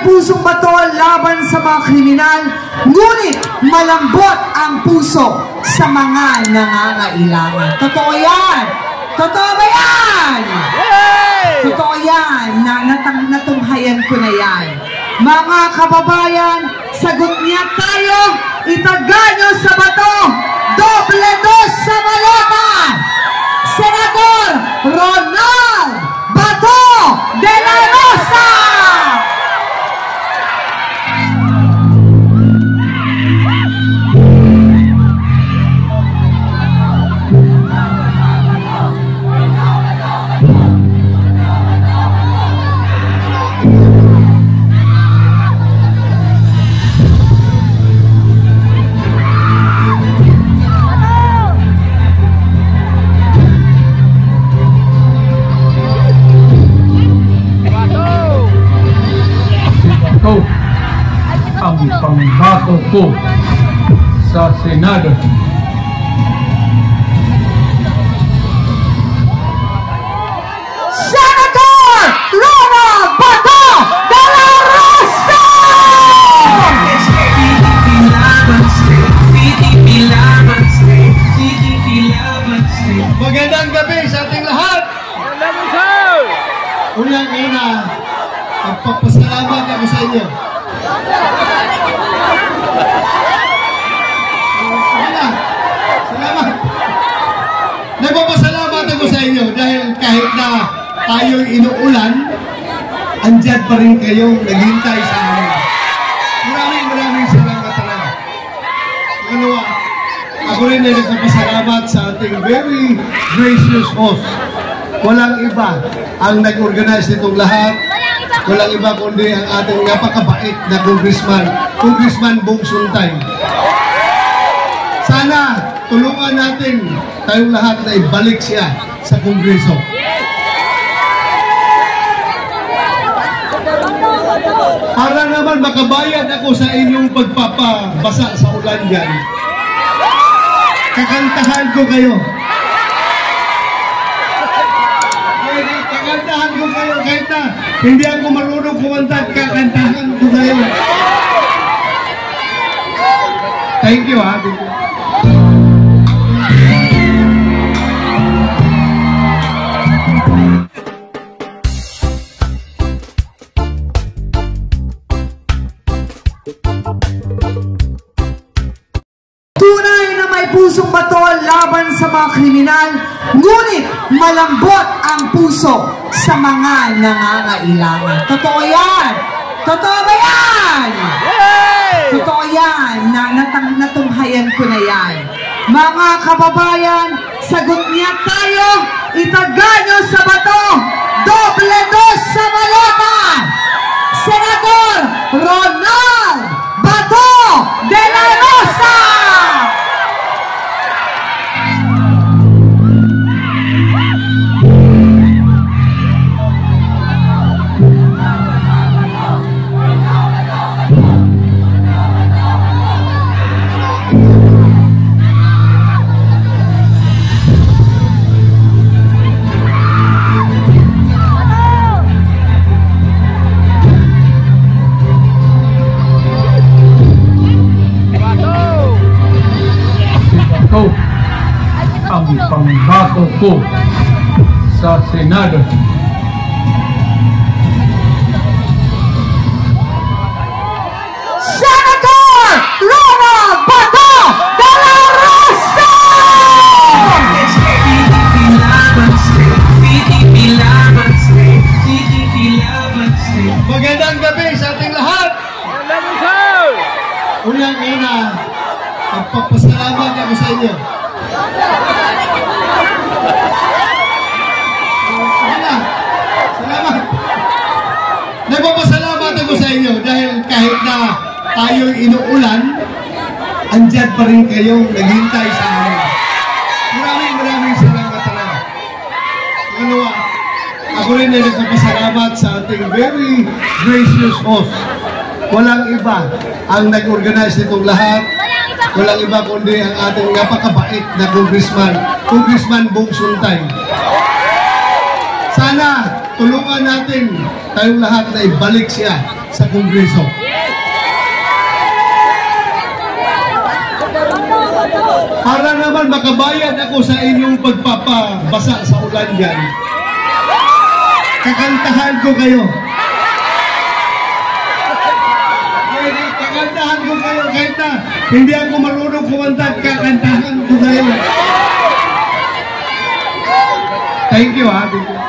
pusong bato laban sa mga kriminal, ngunit malambot ang puso sa mga nangangailangan. Totoo yan! Totoo ba yan? Totoo yan, natunghayan ko na yan. Mga kababayan, sagot niya tayo, itaganyo sa bato, doble dos sa maleta, Senador Ronald Bato de la Rosa! Ang pangbato ko sa Senado. Senator Ronald Bato de la Rosa! Magandang gabi sa ating lahat. Unang-una, magpapasalamat ako sa inyo. Salamat. Nagpapasalamat ako sa inyo dahil kahit na tayo'y inuulan, andyan pa rin kayong naghintay sa amin. Maraming salamat talaga. Pangalawa, ako rin ay nagpapasalamat sa ating very gracious host. Walang iba ang nag-organize nitong lahat. Walang iba kundi ang ating napakabait na Congressman Bong Suntay. Sana tulungan natin tayong lahat na ibalik siya sa Kongreso. Para naman makabayad ako sa inyong pagpapabasa sa ulan dyan, kakantahan ko kayo. Kakantahan ko kayo kahit na hindi ako marunong kumanta, kakantahan ko kayo. Thank you, ha. Tunay na may pusong bato laban sa mga kriminal, ngunit malambot ang puso sa mga nangangailangan. Totoo yan! Totoo ba yan? Totoo yan, natunghayan ko na yan. Mga kababayan, sagot niya tayo, itaganyo sa bato, doble dos sa maleta, Senador Ronald Bato de la Rosa! Ang pangbato ko sa Senado. Senator Ronald Bato de la Rosa! Magandang gabi sa ating lahat. Unang-una, magpapasalamat ako sa inyo. Salamat. Nagpapasalamat ako sa inyo dahil kahit na tayo'y inuulan, andyan pa rin kayong naghintay sa amin. Maraming salamat talaga. Pangalawa, ako rin ay nagpapasalamat sa ating very gracious host. Walang iba ang nag-organize nitong lahat. Walang iba kundi ang ating napakabait na Congressman Bong Suntay. Sana tulungan natin tayong lahat na ibalik siya sa Kongreso. Para naman makabayad ako sa inyong pagpapabasa sa ulan dyan, kakantahan ko kayo. Kakantahan ko kayo kahit na hindi ako marunong kumanta, kakantahan ko kayo. Thank you, ha. Thank you.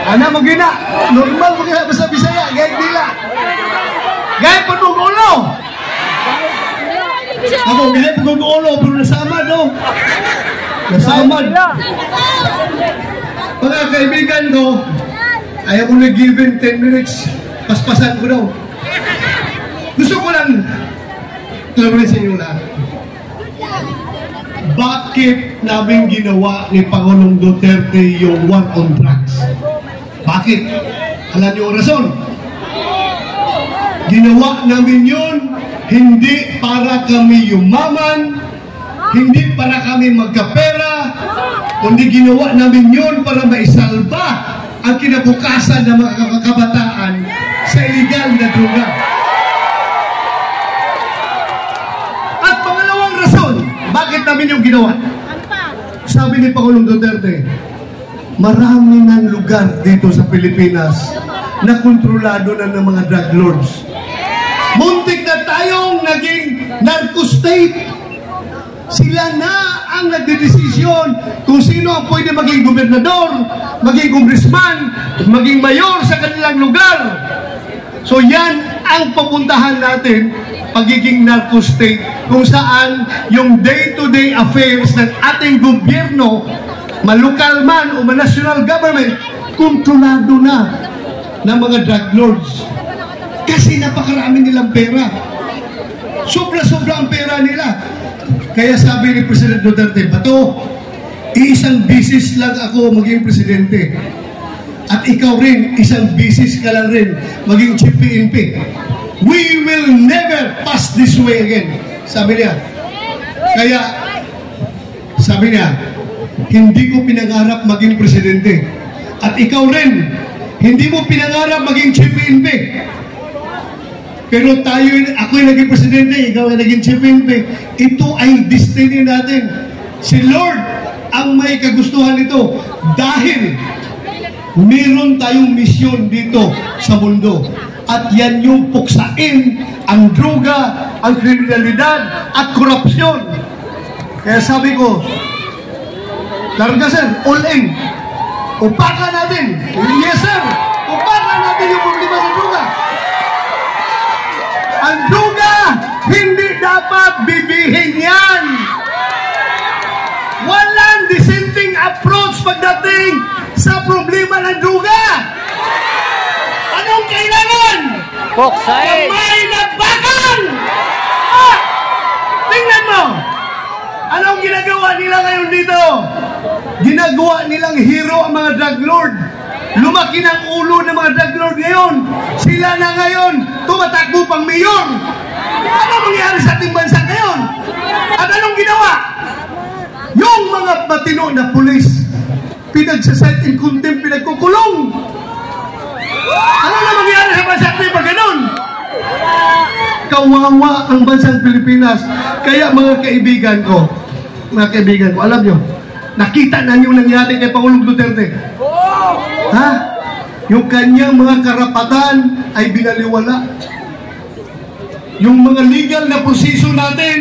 Ana magina, normal magina basta Bisaya, gayud nila. Gayud panugulo. Ako gayud panugulo, pero nasamad no. Nasamad. Mga kaibigan ko, ayaw ko nag-given 10 minutes. Paspasan ko daw. Gusto ko lang, alam mo rin sa inyo lahat. bakit namin ginawa ni Pangulong Duterte yung war on drugs? Bakit? Alam niyo ang rason? Ginawa namin yun hindi para kami yumaman, hindi para kami magkapera, kundi ginawa namin yun para maisalba ang kinabukasan ng mga kabataan sa illegal na droga. At pangalawang rason, bakit namin yung ginawa? Sabi ni Pangulong Duterte, marami ng lugar dito sa Pilipinas na kontrolado na ng mga drug lords. Muntik na tayong naging narco-state. Sila na ang nagdedesisyon kung sino ang pwede maging gobernador, maging congressman, maging mayor sa kanilang lugar. So yan ang papuntahan natin, pagiging narco-state, kung saan yung day-to-day affairs ng ating gobyerno, malokal man o national government, kontrolado na ng mga drug lords. Kasi napakarami nilang pera. Sobra-sobra ang pera nila. Kaya sabi ni President Duterte, Bato, isang bisis lang ako maging presidente. At ikaw rin, isang bisis ka lang rin maging chief PNP. We will never pass this way again. Sabi niya. Kaya, sabi niya, hindi ko pinangarap maging presidente. At ikaw rin, hindi mo pinangarap maging chief PNP. Pero tayo, ako yung naging presidente, ikaw yung naging chief PNP. Ito ay destiny natin. Si Lord ang may kagustuhan nito dahil meron tayong misyon dito sa mundo. At yan yung puksain ang droga, ang kriminalidad at korupsyon. Kaya sabi ko, larga sir, all in. Upakan natin. Yes sir, upakan natin yung problema sa droga. Ang droga, hindi dapat bibihin yan. Walang dissenting approach pagdating sa problema ng droga. Anong kailangan? Puksain! Kamay na bakal! Tingnan mo! Anong ginagawa nila ngayon dito? Ginagawa nilang hero ang mga drug lord. Lumaki ng ulo ng mga drug lord ngayon. Sila na ngayon tumatakbo pang mayor. Anong mangyari sa ating bansa ngayon? At anong ginawa? Yung mga matino na pulis, pinagsasite in contempt, pinagkukulong. Ano na mangyari sa bansa natin pag ganun? Kawawa ang bansang Pilipinas. Kaya mga kaibigan ko, alam nyo, nakita na yung nangyari kay Pangulong Duterte. Ha? Yung kanyang mga karapatan ay binaliwala. Yung mga legal na proseso natin,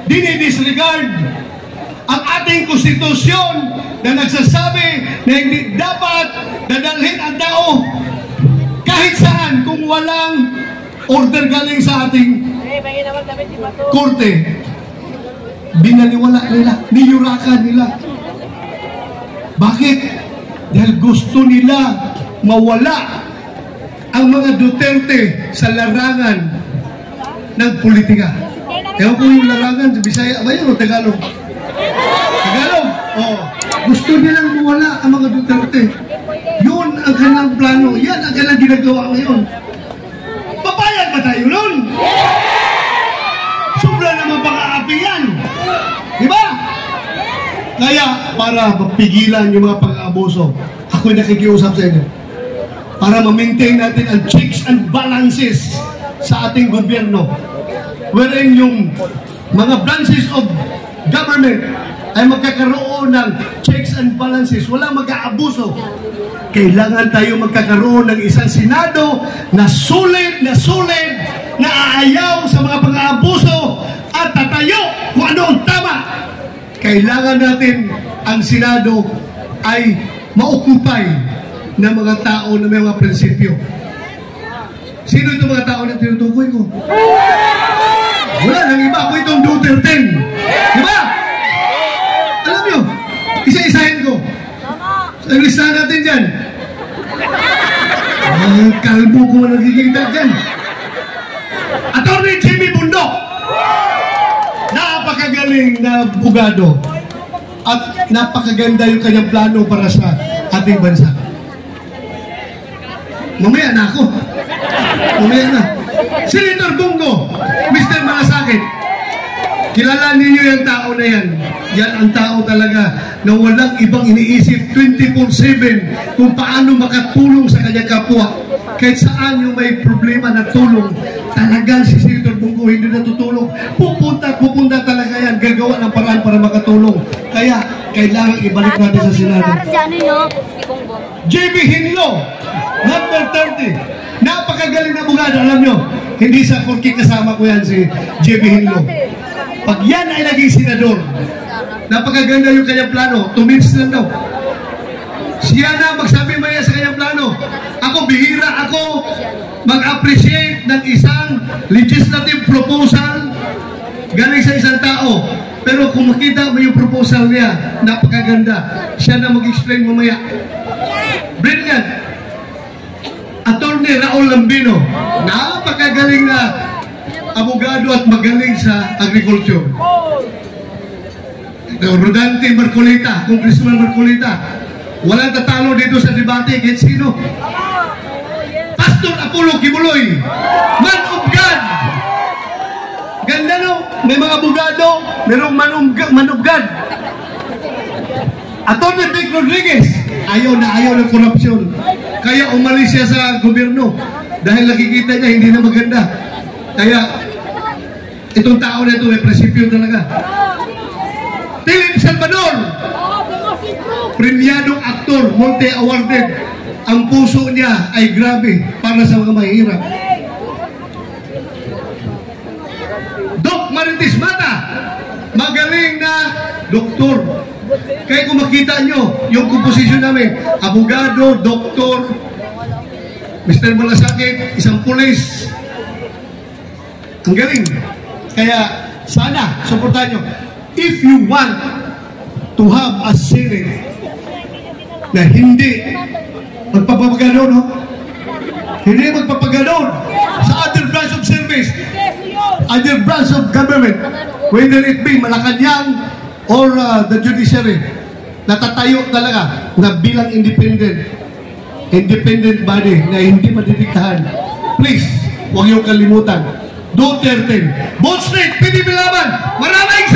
dinidisregard. Ang ating konstitusyon na nagsasabi na hindi dapat dadalhin ang tao kahit saan kung walang order galing sa ating korte. Binaliwala nila, niyurakan nila. Bakit? Dahil gusto nila mawala ang mga Duterte sa larangan ng politika. Ewan ko yung larangan sa Bisaya, ba yun o Tagalog? Tagalog? Oh. Gusto nilang mawala ang mga Duterte. Yun ang kanilang plano. Yan ang kanilang ginagawa ngayon. Papayag ba tayo nun? Sobra naman pang-aapi yan. Diba? Kaya, para mapigilan yung mga pang-aabuso, ako'y nakikiusap sa inyo. Para ma-maintain natin ang checks and balances sa ating gobyerno. Wherein yung mga branches of government ay magkakaroon ng checks and balances. Walang mag-aabuso. Kailangan tayo magkakaroon ng isang Senado na sulit, na aayaw sa mga pang-aabuso at tatayo kung ano ang tama. Kailangan natin ang Senado ay maukupay ng mga tao na may mga prinsipyo. Sino itong mga tao na tinutukoy ko? Wala nang iba. Ako itong Duterte. Diba? Alam nyo, isa-isahin ko. Sa listahan natin dyan. Ang kalbo ko nakikita dyan. Attorney Jimmy Bundok. Napakagaling napakagaling na abogado at napakaganda yung kanyang plano para sa ating bansa. Mamaya na ako. Mamaya na. Senator Bongo, Mr. Malasakit, kilala ninyo yung tao na yan. Yan ang tao talaga na walang ibang iniisip 24/7 kung paano makatulong sa kanyang kapwa. Kahit saan yung may problema na tulong, talagang si Senator Bongo hindi natutulong. Pupunta talaga yan. Gagawa ng paraan para makatulong. Kaya, kailangan ibalik natin sa Senado. JB Hinlo, number 30. Napakagaling na abogado, alam nyo. Hindi sa kurki kasama ko yan si JB Hinlo. Pag yan ay naging senador, napakaganda yung kanyang plano. 2 minutes lang daw. Siya na magsabi maya sa kanyang plano. Ako, bihira ako mag-appreciate ng isang legislative proposal galing sa isang tao. Pero kung makita mo yung proposal niya, napakaganda. Siya na mag-explain mamaya. Brilliant. Attorney Raul Lambino, napakagaling na abogado at magaling sa agriculture. Rodante Marcolita, Congressman Marcolita, walang tatalo dito sa debate, kahit sino. Pastor Apollo Kibuloy, man of God. Ganda no, may mga abogado, mayroong man of God. Attorney Vic Rodriguez, ayaw ng korupsyon. Kaya umalis siya sa gobyerno dahil nakikita niya hindi na maganda. Kaya itong tao na ito may prinsipyo talaga. Philip Salvador, premiadong aktor, multi-awarded. Ang puso niya ay grabe para sa mga mahirap. Doc Marites Mata, magaling na doktor. Kaya kung makita nyo yung komposisyon namin, abogado, doktor, Mr. Malasakit, isang pulis, ang galing. Kaya sana, suportahan nyo. If you want to have a Senate na hindi magpapaganon, no? Hindi magpapaganon sa other branch of service, other branch of government, whether it be Malacanang or the judiciary, natatayo talaga na bilang independent body na hindi madidiktahan. Please, huwag yung kalimutan. Duterte, Bond Street, PDP Laban, maraming